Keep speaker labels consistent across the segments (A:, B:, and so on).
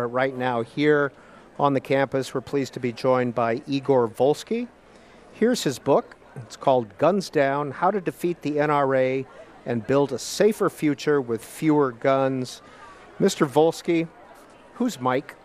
A: but right now here on the campus, we're pleased to be joined by Igor Volsky. Here's his book. It's called Guns Down: How to Defeat the NRA and Build a Safer Future with Fewer Guns. Mr. Volsky, who's Mike?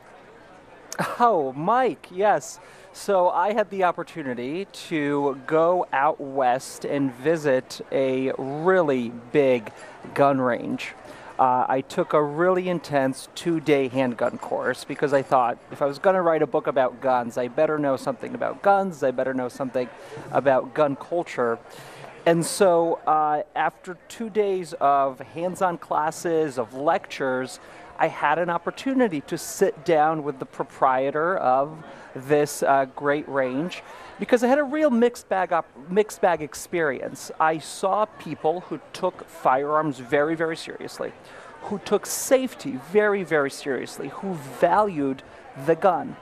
B: Oh, Mike, yes. So I had the opportunity to go out west and visit a really big gun range. I took a really intense 2-day handgun course because I thought if I was going to write a book about guns, I better know something about guns, I better know something about gun culture. And so after 2 days of hands-on classes, of lectures, I had an opportunity to sit down with the proprietor of this great range because I had a real mixed bag experience. I saw people who took firearms very, very seriously, who took safety very, very seriously, who valued the gun.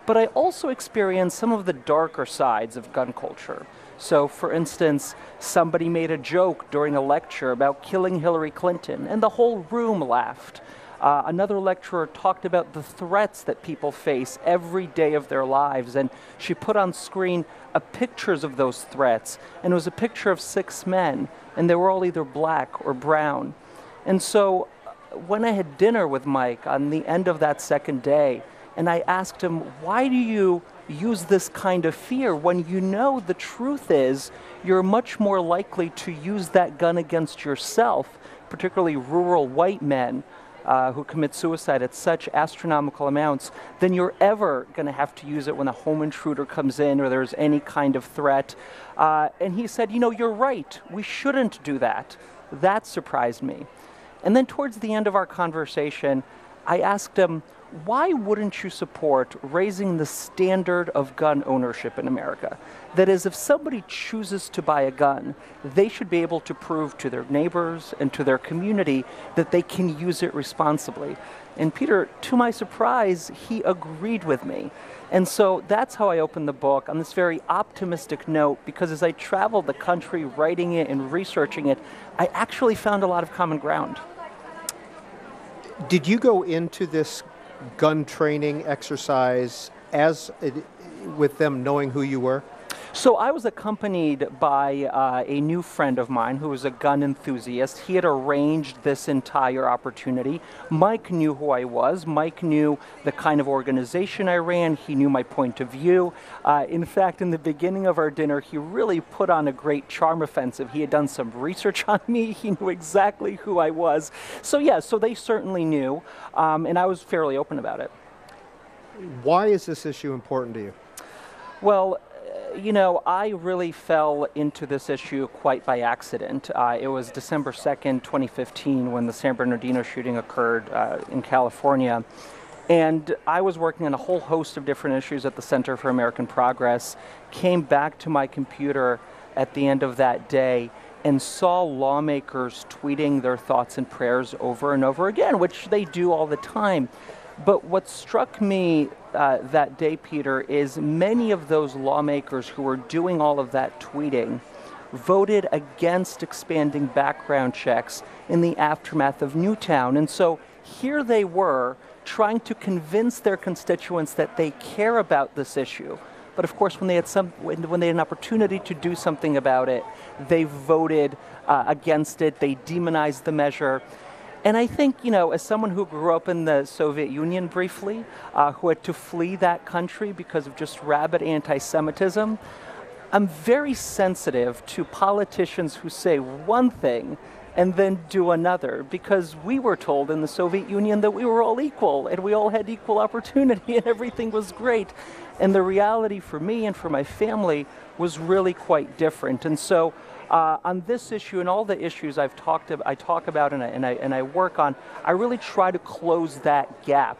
B: But I also experienced some of the darker sides of gun culture. So, for instance, somebody made a joke during a lecture about killing Hillary Clinton, and the whole room laughed. Another lecturer talked about the threats that people face every day of their lives, and she put on screen pictures of those threats, and it was a picture of 6 men, and they were all either black or brown. And so when I had dinner with Mike on the end of that second day, and I asked him, why do you use this kind of fear when you know the truth is you're much more likely to use that gun against yourself, particularly rural white men, who commit suicide at such astronomical amounts, then you're ever going to have to use it when a home intruder comes in or there's any kind of threat. And he said, you know, you're right. We shouldn't do that. That surprised me. And then towards the end of our conversation, I asked him, why wouldn't you support raising the standard of gun ownership in America? That is, if somebody chooses to buy a gun, they should be able to prove to their neighbors and to their community that they can use it responsibly. And Peter, to my surprise, he agreed with me. And so that's how I opened the book, on this very optimistic note, because as I traveled the country writing it and researching it, I actually found a lot of common ground.
A: Did you go into this gun training exercise with them knowing who you were?
B: So I was accompanied by a new friend of mine who was a gun enthusiast. He had arranged this entire opportunity. Mike knew who I was. Mike knew the kind of organization I ran. He knew my point of view. In fact, in the beginning of our dinner, he really put on a great charm offensive. He had done some research on me. He knew exactly who I was. So yeah, so they certainly knew, and I was fairly open about it.
A: Why is this issue important to you?
B: Well, you know, I really fell into this issue quite by accident. It was December 2nd, 2015, when the San Bernardino shooting occurred in California. And I was working on a whole host of different issues at the Center for American Progress, came back to my computer at the end of that day and saw lawmakers tweeting their thoughts and prayers over and over again, which they do all the time. But what struck me that day, Peter, is many of those lawmakers who were doing all of that tweeting voted against expanding background checks in the aftermath of Newtown. And so here they were trying to convince their constituents that they care about this issue. But of course, when they had an opportunity to do something about it, they voted against it. They demonized the measure. And I think, you know, as someone who grew up in the Soviet Union briefly, who had to flee that country because of just rabid anti-Semitism, I'm very sensitive to politicians who say one thing and then do another, because we were told in the Soviet Union that we were all equal and we all had equal opportunity and everything was great. And the reality for me and for my family was really quite different. And so on this issue and all the issues I talk about and I work on, I really try to close that gap.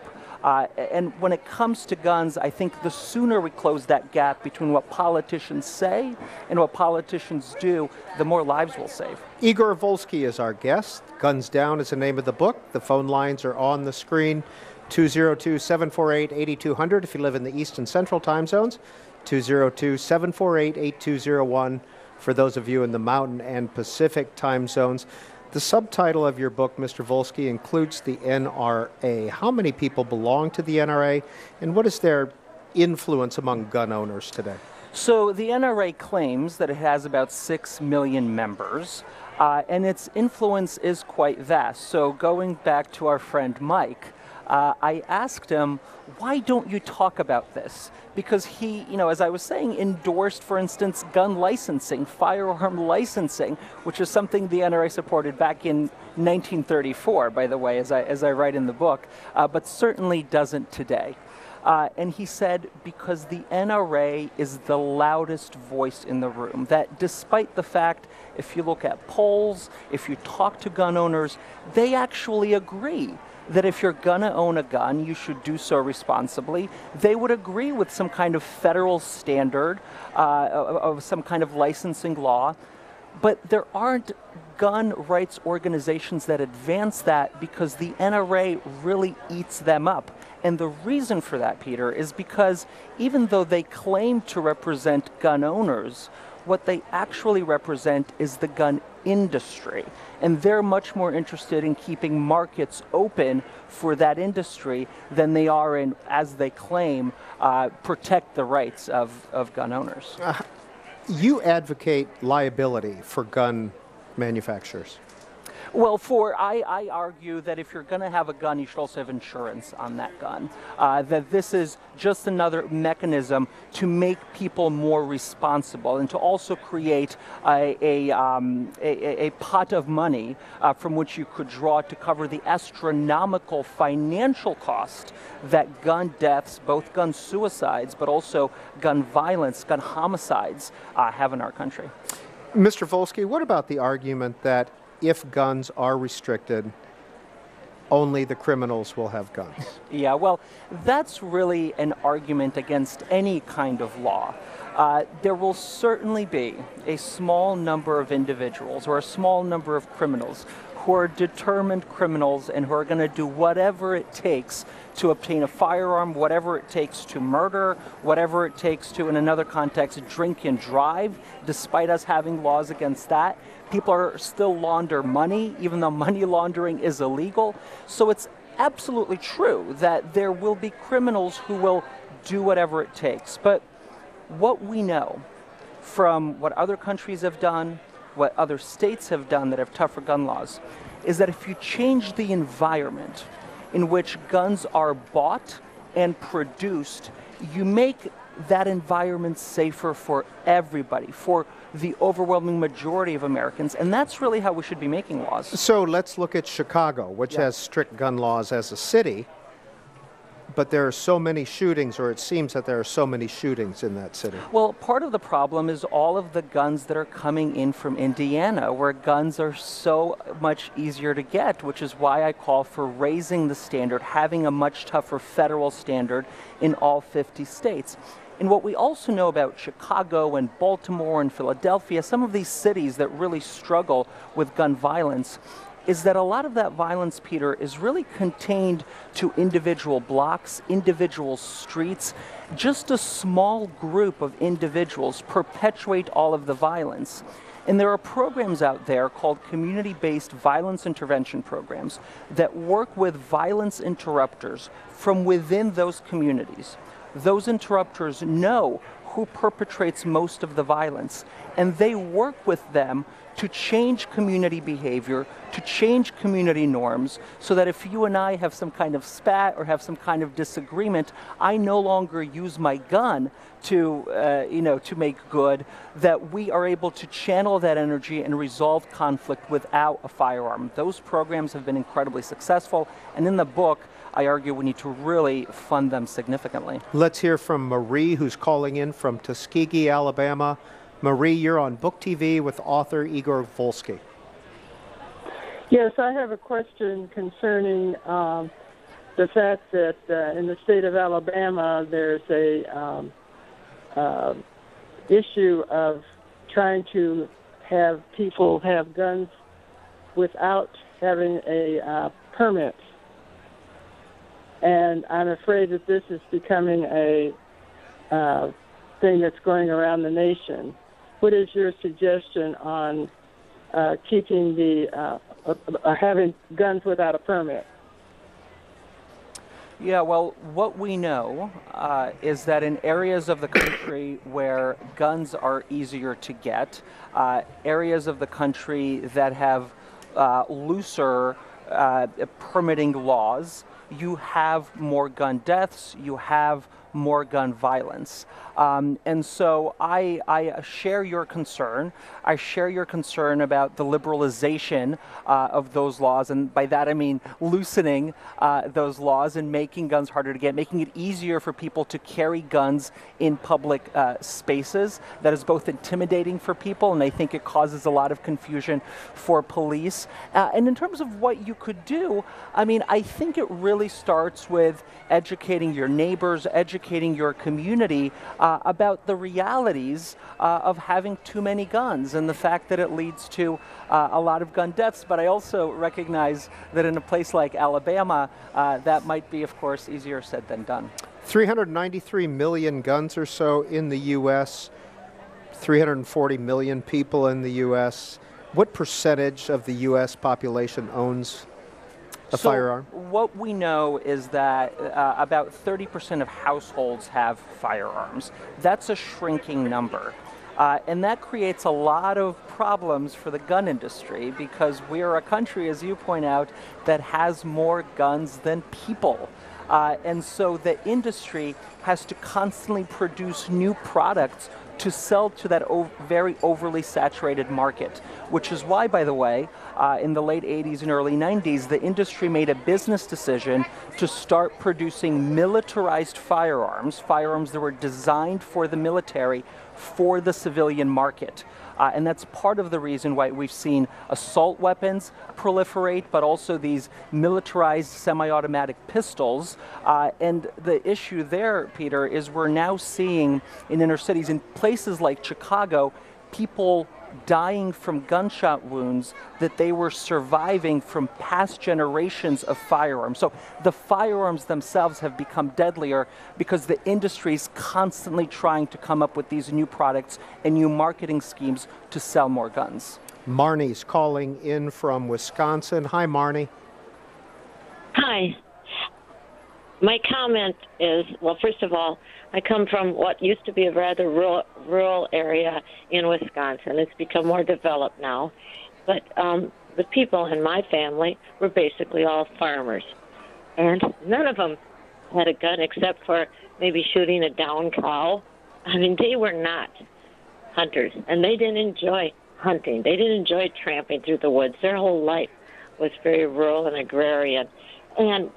B: And when it comes to guns, I think the sooner we close that gap between what politicians say and what politicians do, the more lives we'll save.
A: Igor Volsky is our guest. Guns Down is the name of the book. The phone lines are on the screen. 202-748-8200 if you live in the East and Central time zones. 202-748-8201 for those of you in the Mountain and Pacific time zones. The subtitle of your book, Mr. Volsky, includes the NRA. How many people belong to the NRA, and what is their influence among gun owners today?
B: So the NRA claims that it has about 6 million members, and its influence is quite vast. So going back to our friend Mike, I asked him, why don't you talk about this? Because he, as I was saying, endorsed, for instance, gun licensing, firearm licensing, which is something the NRA supported back in 1934, by the way, as I write in the book, but certainly doesn't today. And he said, because the NRA is the loudest voice in the room, that despite the fact, if you look at polls, if you talk to gun owners, they actually agree that if you're gonna own a gun, you should do so responsibly. They would agree with some kind of federal standard of some kind of licensing law, but there aren't gun rights organizations that advance that because the NRA really eats them up. And the reason for that, Peter, is because even though they claim to represent gun owners, what they actually represent is the gun industry. And they're much more interested in keeping markets open for that industry than they are in, as they claim, protect the rights of gun owners.
A: You advocate liability for gun manufacturers.
B: Well, I argue that if you're going to have a gun, you should also have insurance on that gun. That this is just another mechanism to make people more responsible and to also create a pot of money from which you could draw to cover the astronomical financial cost that gun deaths, both gun suicides, but also gun violence, gun homicides have in our country.
A: Mr. Volsky, what about the argument that if guns are restricted, only the criminals will have guns?
B: Yeah, well, that's really an argument against any kind of law. There will certainly be a small number of individuals or a small number of criminals who are determined criminals and who are going to do whatever it takes to obtain a firearm, whatever it takes to murder, whatever it takes to, in another context, drink and drive, despite us having laws against that. People are still launder money, even though money laundering is illegal. So it's absolutely true that there will be criminals who will do whatever it takes. But what we know from what other countries have done, what other states have done that have tougher gun laws, is that if you change the environment in which guns are bought and produced, you make that environment safer for everybody, for the overwhelming majority of Americans, and that's really how we should be making laws.
A: So let's look at Chicago, which has strict gun laws as a city, but there are so many shootings, or it seems that there are so many shootings in that city.
B: Well, part of the problem is all of the guns that are coming in from Indiana, where guns are so much easier to get, which is why I call for raising the standard, having a much tougher federal standard in all 50 states. And what we also know about Chicago and Baltimore and Philadelphia, some of these cities that really struggle with gun violence, is that a lot of that violence, Peter, is really contained to individual blocks, individual streets. Just a small group of individuals perpetuate all of the violence. And there are programs out there called community-based violence intervention programs that work with violence interrupters from within those communities. Those interrupters know who perpetrates most of the violence, and they work with them to change community behavior, to change community norms, so that if you and I have some kind of spat or have some kind of disagreement, I no longer use my gun to make good, that we are able to channel that energy and resolve conflict without a firearm. Those programs have been incredibly successful, and in the book, I argue we need to really fund them significantly.
A: Let's hear from Marie, who's calling in from Tuskegee, Alabama. Marie, you're on Book TV with author Igor Volsky.
C: Yes, I have a question concerning the fact that in the state of Alabama, there's a issue of trying to have people have guns without having a permit. And I'm afraid that this is becoming a thing that's going around the nation. What is your suggestion on keeping the having guns without a permit?
B: Yeah, well, what we know is that in areas of the country where guns are easier to get, areas of the country that have looser permitting laws, you have more gun deaths, you have more gun violence. And so I share your concern. I share your concern about the liberalization of those laws, and by that I mean loosening those laws and making guns harder to get, making it easier for people to carry guns in public spaces. That is both intimidating for people, and I think it causes a lot of confusion for police. And in terms of what you could do, I mean, I think it really starts with educating your neighbors, educating your community about the realities of having too many guns and the fact that it leads to a lot of gun deaths. But I also recognize that in a place like Alabama, that might be, of course, easier said than done.
A: 393 million guns or so in the U.S., 340 million people in the U.S. What percentage of the U.S. population owns a firearm?
B: What we know is that about 30% of households have firearms. That's a shrinking number. And that creates a lot of problems for the gun industry because we are a country, as you point out, that has more guns than people. And so the industry has to constantly produce new products to sell to that very overly saturated market, which is why, by the way, in the late 80s and early 90s, the industry made a business decision to start producing militarized firearms, firearms that were designed for the military, for the civilian market. And that's part of the reason why we've seen assault weapons proliferate, but also these militarized semi-automatic pistols. And the issue there, Peter, is we're now seeing in inner cities, in places like Chicago, people dying from gunshot wounds that they were surviving from past generations of firearms. So the firearms themselves have become deadlier because the industry is constantly trying to come up with these new products and new marketing schemes to sell more guns.
A: Marnie's calling in from Wisconsin. Hi, Marnie.
D: Hi. My comment is, well, first of all, I come from what used to be a rather rural area in Wisconsin. It's become more developed now. But the people in my family were basically all farmers. And none of them had a gun except for maybe shooting a down cow. I mean, they were not hunters, and they didn't enjoy hunting. They didn't enjoy tramping through the woods. Their whole life was very rural and agrarian. And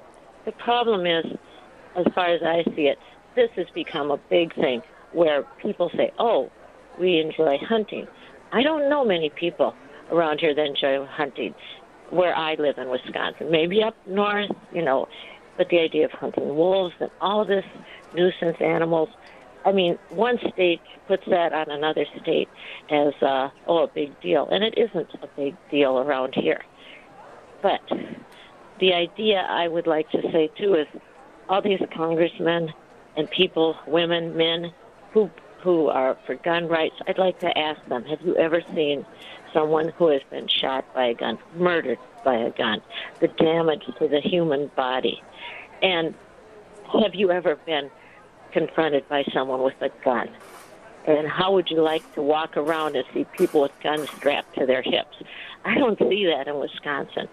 D: the problem is, as far as I see it, this has become a big thing where people say, oh, we enjoy hunting. I don't know many people around here that enjoy hunting where I live in Wisconsin. Maybe up north, you know, but the idea of hunting wolves and all this nuisance animals, I mean, one state puts that on another state as, a big deal. And it isn't a big deal around here. But the idea I would like to say, too, is all these congressmen and people, women, men, who are for gun rights, I'd like to ask them, have you ever seen someone who has been shot by a gun, murdered by a gun, the damage to the human body? And have you ever been confronted by someone with a gun? And how would you like to walk around and see people with guns strapped to their hips? I don't see that in Wisconsin.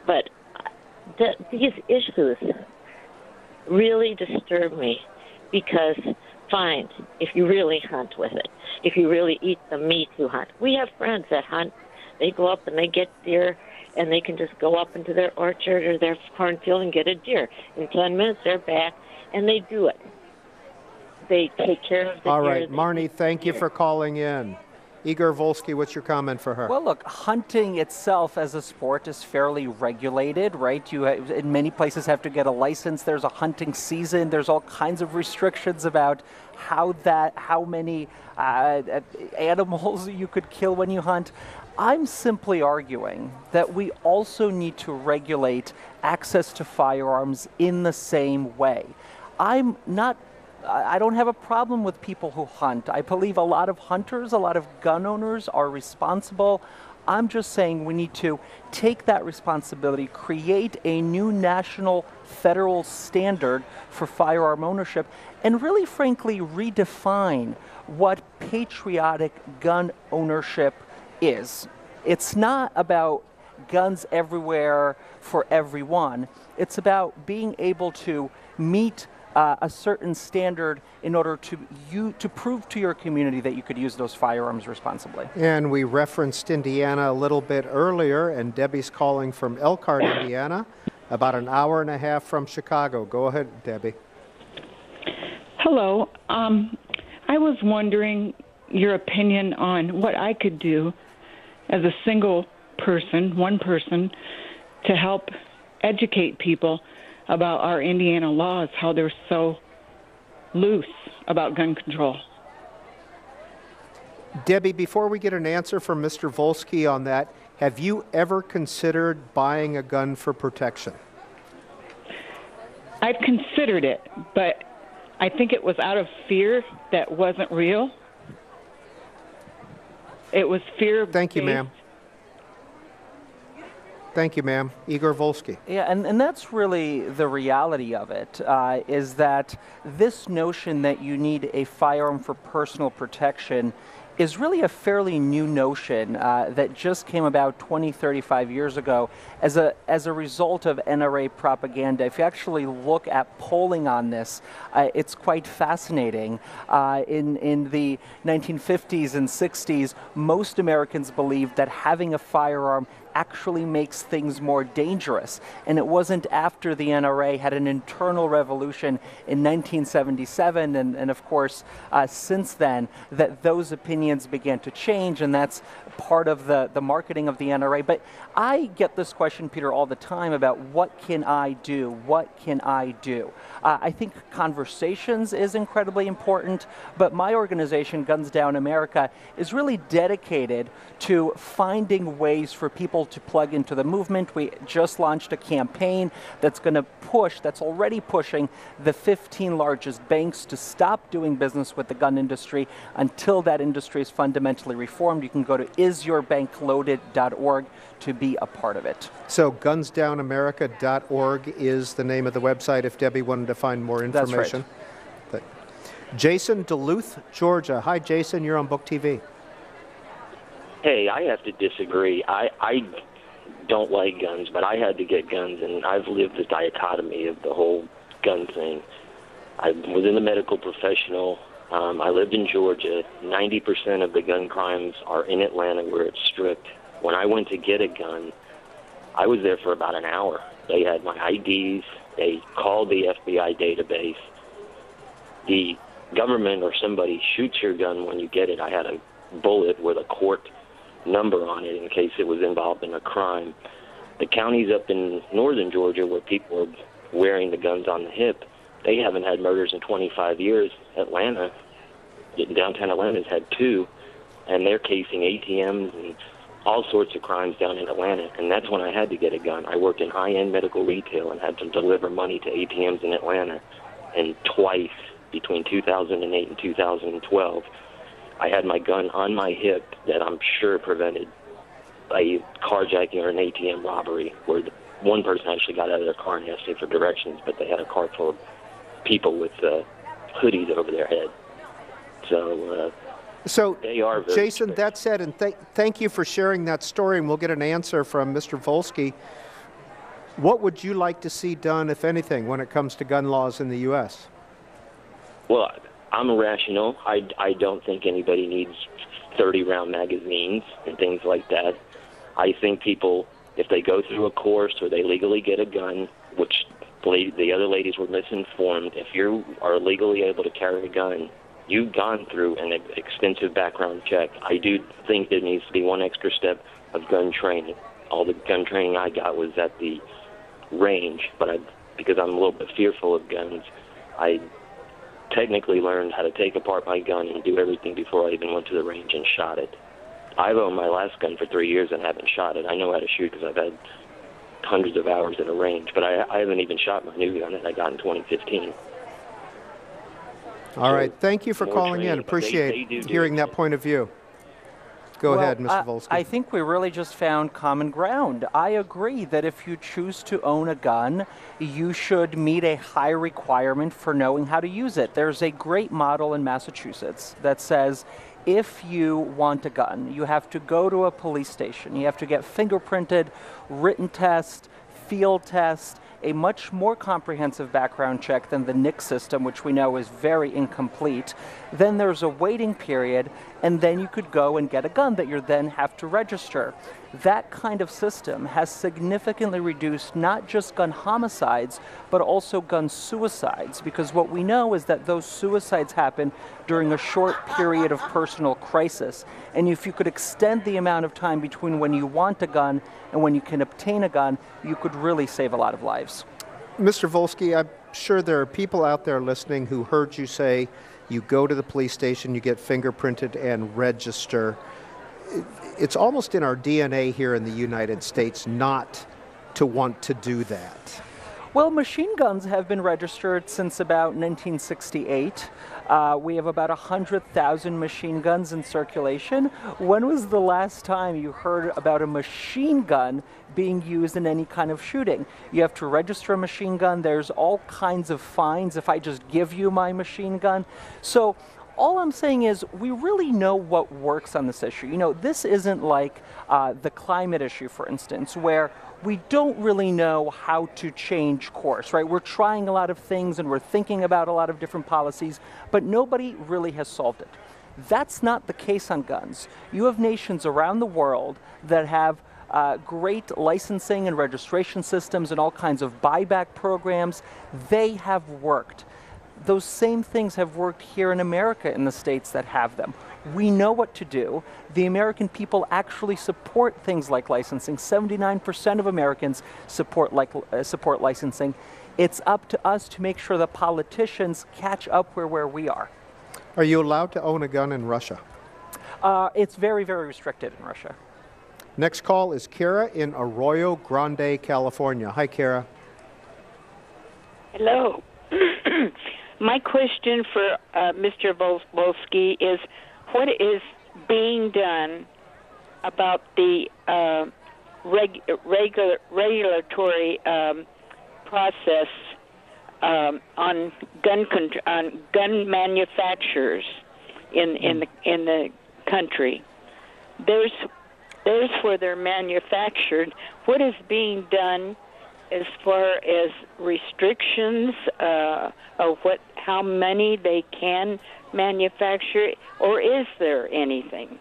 D: But these issues really disturb me because, fine, if you really hunt with it, if you really eat the meat you hunt. We have friends that hunt. They go up and they get deer, and they can just go up into their orchard or their cornfield and get a deer. In 10 minutes, they're back, and they do it. They take care of the deer.
A: All right, Marnie, thank you for calling in. Igor Volsky, what's your comment for her?
B: Well, look, hunting itself as a sport is fairly regulated, right? You, in many places, have to get a license. There's a hunting season. There's all kinds of restrictions about how many animals you could kill when you hunt. I'm simply arguing that we also need to regulate access to firearms in the same way. I don't have a problem with people who hunt. I believe a lot of hunters, a lot of gun owners are responsible. I'm just saying we need to take that responsibility, create a new national federal standard for firearm ownership, and really frankly redefine what patriotic gun ownership is. It's not about guns everywhere for everyone. It's about being able to meet a certain standard in order to prove to your community that you could use those firearms responsibly.
A: And we referenced Indiana a little bit earlier, and Debbie's calling from Elkhart, Indiana, about an hour and a half from Chicago. Go ahead, Debbie.
E: Hello. I was wondering your opinion on what I could do as a single person, one person, to help educate people about our Indiana laws, how they're so loose about gun control.
A: Debbie, before we get an answer from Mr. Volsky on that, have you ever considered buying a gun for protection?
E: I've considered it, but I think it was out of fear that wasn't real. It was fear.
A: Thank you, ma'am. Thank you, ma'am. Igor Volsky.
B: Yeah, and that's really the reality of it, is that this notion that you need a firearm for personal protection is really a fairly new notion that just came about 20, 35 years ago as a result of NRA propaganda. If you actually look at polling on this, it's quite fascinating. In the 1950s and 60s, most Americans believed that having a firearm actually makes things more dangerous. And it wasn't after the NRA had an internal revolution in 1977, and of course, since then, that those opinions began to change, and that's part of the marketing of the NRA. But I get this question, Peter, all the time about what can I do? What can I do? I think conversations is incredibly important, but my organization, Guns Down America, is really dedicated to finding ways for people to plug into the movement. We just launched a campaign that's already pushing the 15 largest banks to stop doing business with the gun industry until that industry is fundamentally reformed. You can go to isyourbankloaded.org to be a part of it.
A: So gunsdownamerica.org is the name of the website if Debbie wanted to find more information.
B: That's right.
A: Jason, Duluth, Georgia. Hi, Jason. You're on Book TV.
F: Hey, I have to disagree. I don't like guns, but I had to get guns, and I've lived the dichotomy of the whole gun thing. I was in the medical professional. I lived in Georgia. 90% of the gun crimes are in Atlanta where it's strict. When I went to get a gun, I was there for about an hour. They had my IDs. They called the FBI database. The government or somebody shoots your gun when you get it. I had a bullet with a court number on it in case it was involved in a crime. The counties up in northern Georgia where people are wearing the guns on the hip, they haven't had murders in 25 years. Atlanta, downtown Atlanta's had 2, and they're casing ATMs and all sorts of crimes down in Atlanta, and that's when I had to get a gun. I worked in high-end medical retail and had to deliver money to ATMs in Atlanta, and twice between 2008 and 2012, I had my gun on my hip that I'm sure prevented a carjacking or an ATM robbery, where one person actually got out of their car and asked me for directions, but they had a car full of people with hoodies over their head. So they are very
A: Jason,
F: strict.
A: that said, and thank you for sharing that story, and we'll get an answer from Mr. Volsky. What would you like to see done, if anything, when it comes to gun laws in the U.S.?
F: Well, I'm rational. I don't think anybody needs 30-round magazines and things like that. I think people, if they go through a course or they legally get a gun, which the other ladies were misinformed, if you are legally able to carry a gun, you've gone through an extensive background check. I do think there needs to be one extra step of gun training. All the gun training I got was at the range, but because I'm a little bit fearful of guns, I technically learned how to take apart my gun and do everything before I even went to the range and shot it. I've owned my last gun for 3 years and haven't shot it. I know how to shoot because I've had hundreds of hours at a range, but I haven't even shot my new gun that I got in 2015.
A: All right. Thank you for calling in. Appreciate hearing that point of view. Go ahead, Mr. Volsky.
B: I think we really just found common ground. I agree that if you choose to own a gun, you should meet a high requirement for knowing how to use it. There's a great model in Massachusetts that says if you want a gun, you have to go to a police station, you have to get fingerprinted, written test, field test, a much more comprehensive background check than the NICS system, which we know is very incomplete. Then there's a waiting period, and then you could go and get a gun that you then have to register. That kind of system has significantly reduced not just gun homicides, but also gun suicides, because what we know is that those suicides happen during a short period of personal crisis. And if you could extend the amount of time between when you want a gun and when you can obtain a gun, you could really save a lot of lives.
A: Mr. Volsky, I'm sure there are people out there listening who heard you say you go to the police station, you get fingerprinted and register. It's almost in our DNA here in the United States not to want to do that.
B: Well, machine guns have been registered since about 1968. We have about 100,000 machine guns in circulation. When was the last time you heard about a machine gun being used in any kind of shooting? You have to register a machine gun. There's all kinds of fines if I just give you my machine gun. So all I'm saying is we really know what works on this issue. You know, this isn't like the climate issue, for instance, where we don't really know how to change course, right? We're trying a lot of things and we're thinking about a lot of different policies, but nobody really has solved it. That's not the case on guns. You have nations around the world that have great licensing and registration systems and all kinds of buyback programs. They have worked. Those same things have worked here in America in the states that have them. We know what to do. The American people actually support things like licensing. 79% of Americans support licensing. It's up to us to make sure the politicians catch up where we are.
A: Are you allowed to own a gun in Russia?
B: It's very, very restricted in Russia.
A: Next call is Kara in Arroyo Grande, California. Hi, Kara.
G: Hello. My question for Mr. Volsky is, what is being done about the regulatory process on gun manufacturers in the country? There's where they're manufactured. What is being done as far as restrictions of how many they can manufacture, or is there anything?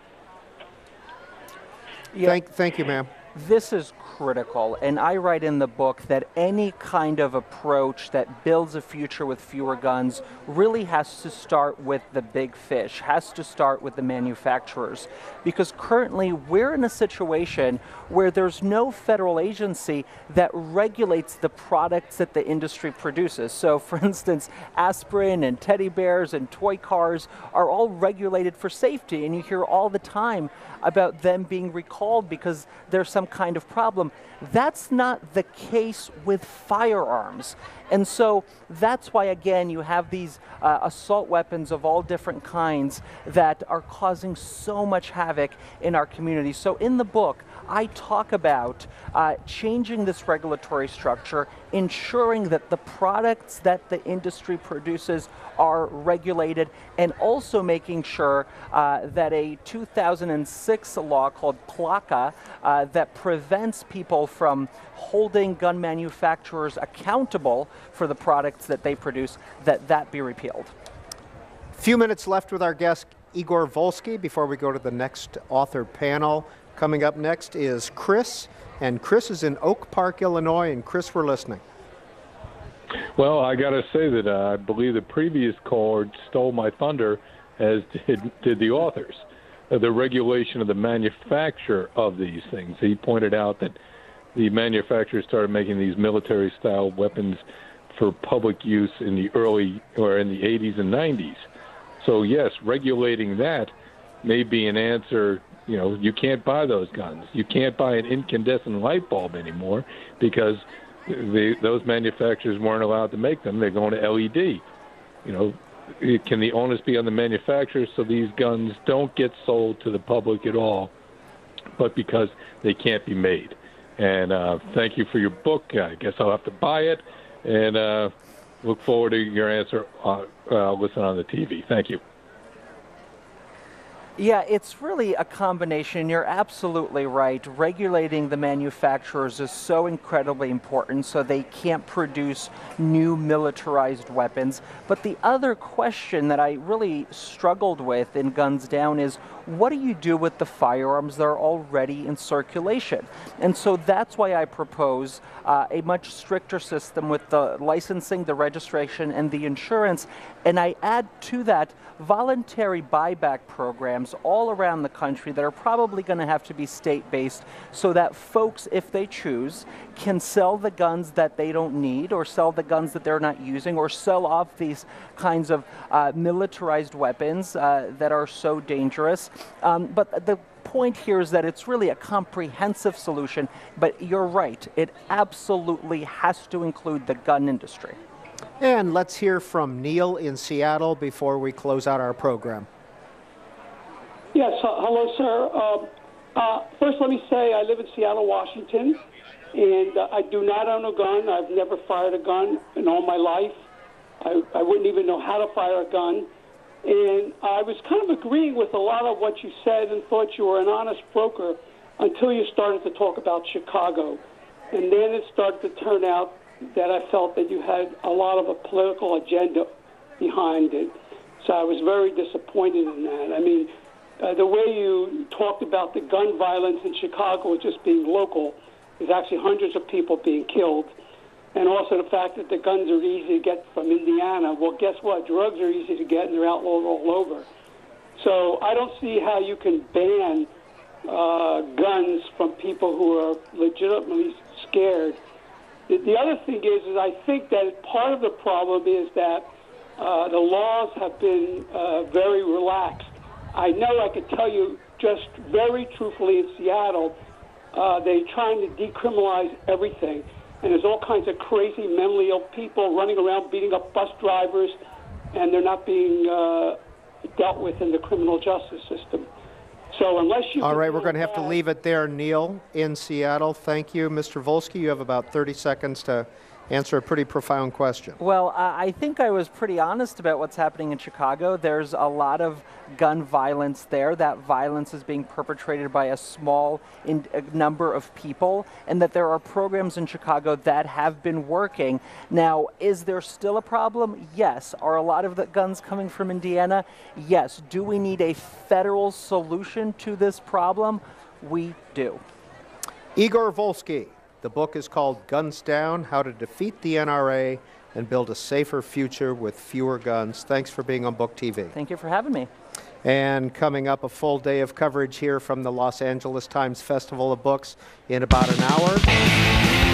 B: Yeah.
A: Thank you, ma'am.
B: This is critical, and I write in the book that any kind of approach that builds a future with fewer guns really has to start with the big fish, has to start with the manufacturers, because currently we're in a situation where there's no federal agency that regulates the products that the industry produces. So, for instance, aspirin and teddy bears and toy cars are all regulated for safety, and you hear all the time about them being recalled because there's some kind of problem. That's not the case with firearms. And so that's why, again, you have these assault weapons of all different kinds that are causing so much havoc in our community. So in the book, I talk about changing this regulatory structure, ensuring that the products that the industry produces are regulated, and also making sure that a 2006 law called PLACA that prevents people from holding gun manufacturers accountable for the products that they produce, that be repealed.
A: Few minutes left with our guest, Igor Volsky, before we go to the next author panel. Coming up next is Chris, and Chris is in Oak Park, Illinois, and Chris, we're listening.
H: Well, I got to say that I believe the previous caller stole my thunder, as did the authors. The regulation of the manufacture of these things. He pointed out that the manufacturers started making these military-style weapons for public use in the early, or in the 80s and 90s. So, yes, regulating that may be an answer. You know, you can't buy those guns. You can't buy an incandescent light bulb anymore because those manufacturers weren't allowed to make them. They're going to LED. You know, can the onus be on the manufacturers so these guns don't get sold to the public at all, but because they can't be made? And thank you for your book. I guess I'll have to buy it, and look forward to your answer. Listen on the TV. Thank you.
B: Yeah, it's really a combination. You're absolutely right. Regulating the manufacturers is so incredibly important so they can't produce new militarized weapons. But the other question that I really struggled with in Guns Down is, what do you do with the firearms that are already in circulation? And so that's why I propose a much stricter system with the licensing, the registration, and the insurance. And I add to that voluntary buyback programs all around the country that are probably going to have to be state-based so that folks, if they choose, can sell the guns that they don't need or sell the guns that they're not using or sell off these kinds of militarized weapons that are so dangerous. But the point here is that it's really a comprehensive solution, but you're right, it absolutely has to include the gun industry.
A: And let's hear from Neil in Seattle before we close out our program.
I: Yes, hello, sir. First, let me say I live in Seattle, Washington, and I do not own a gun. I've never fired a gun in all my life. I wouldn't even know how to fire a gun. And I was kind of agreeing with a lot of what you said and thought you were an honest broker until you started to talk about Chicago. And then it started to turn out that I felt that you had a lot of a political agenda behind it. So I was very disappointed in that. I mean, the way you talked about the gun violence in Chicago just being local, there's actually hundreds of people being killed. And also the fact that the guns are easy to get from Indiana. Well, guess what? Drugs are easy to get, and they're outlawed all over. So I don't see how you can ban guns from people who are legitimately scared. The other thing is I think that part of the problem is that the laws have been very relaxed. I know I could tell you just very truthfully in Seattle, they're trying to decriminalize everything. And there's all kinds of crazy mentally ill people running around beating up bus drivers, and they're not being dealt with in the criminal justice system. So unless you...
A: All right, we're going to have to leave it there. Neil in Seattle, thank you. Mr. Volsky, you have about 30 seconds to answer a pretty profound question.
B: Well, I think I was pretty honest about what's happening in Chicago. There's a lot of gun violence there. That violence is being perpetrated by a small number of people, and that there are programs in Chicago that have been working. Now, is there still a problem? Yes. Are a lot of the guns coming from Indiana? Yes. Do we need a federal solution to this problem? We do.
A: Igor Volsky. The book is called Guns Down, How to Defeat the NRA and Build a Safer Future with Fewer Guns. Thanks for being on Book TV.
B: Thank you for having me.
A: And coming up, a full day of coverage here from the Los Angeles Times Festival of Books in about an hour.